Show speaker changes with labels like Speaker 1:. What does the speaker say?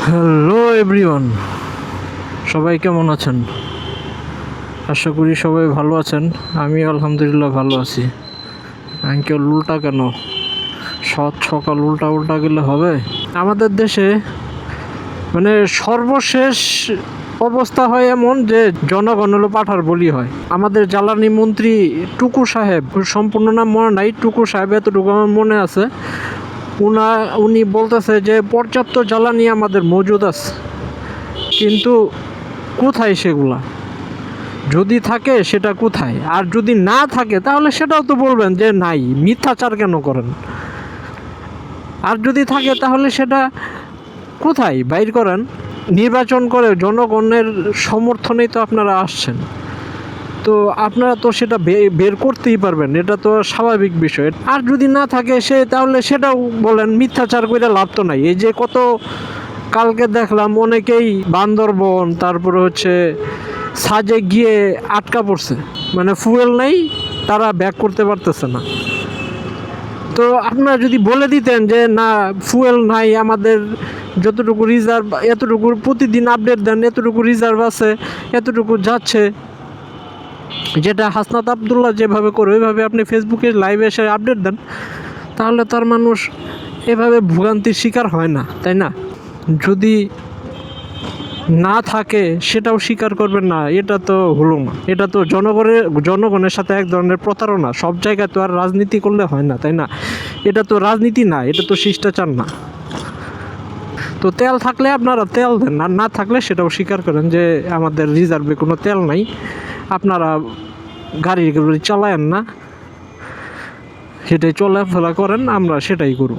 Speaker 1: Hello everyone, সবাই কেমন আছেন? আশা করি সবাই ভালো আছেন। আমি আলহামদুলিল্লাহ ভালো আছি। আঙ্কেল উল্টা কেন? সকাল উল্টা উল্টা গেলে হবে? আমাদের দেশে মানে সর্বশেষ অবস্থা হয় এমন যে জনগণ হলো পাঠার বলি হয়। আমাদের জ্বালানি মন্ত্রী টুকু সাহেব, সম্পূর্ণ নাম মনে নাই, টুকু সাহেব এতটুকু আমার মনে আছে, উনি বলতেছে যে পর্যাপ্ত জ্বালানি আমাদের মজুদ আছে, কিন্তু কোথায় সেগুলা? যদি থাকে সেটা কোথায়? আর যদি না থাকে তাহলে সেটাও তো বলবেন যে নাই, মিথ্যাচার কেন করেন? আর যদি থাকে তাহলে সেটা কোথায় বাইর করেন? নির্বাচন করে জনগণের সমর্থনেই তো আপনারা আসছেন, তো আপনারা তো সেটা বের করতেই পারবেন, এটা তো স্বাভাবিক বিষয়। আর যদি না থাকে তাহলে সেটাও বলেন, মিথ্যাচার করে লাভ তো নাই। এই যে কত কালকে দেখলাম অনেকেই বান্দরবন, তারপরে হচ্ছে সাজে গিয়ে আটকা পড়ছে, মানে ফুয়েল নেই, তারা ব্যাক করতে পারতেছে না। তো আপনারা যদি বলে দিতেন যে না, ফুয়েল নাই, আমাদের যতটুকু রিজার্ভ, এতটুকু প্রতিদিন আপডেট দেন, এতটুকু রিজার্ভ আছে, এতটুকু যাচ্ছে, যেটা হাসনাত আবদুল্লাহ যেভাবে করে ওইভাবে আপনি ফেসবুকে লাইভে এসে আপডেট দেন, তাহলে তার মানুষ এভাবে ভোগান্তির শিকার হয় না, তাই না? যদি না থাকে সেটাও স্বীকার করবেন না, এটা তো হলো না। এটা তো জনগণের সাথে এক ধরনের প্রতারণা। সব জায়গায় তো আর রাজনীতি করলে হয় না, তাই না? এটা তো রাজনীতি না, এটা তো শিষ্টাচার না। তো তেল থাকলে আপনারা তেল দেন, আর না থাকলে সেটাও স্বীকার করেন যে আমাদের রিজার্ভে কোনো তেল নাই, আপনারা গাড়ি চালায়েন না, সেটাই চলাফেরা করেন, আমরা সেটাই করব।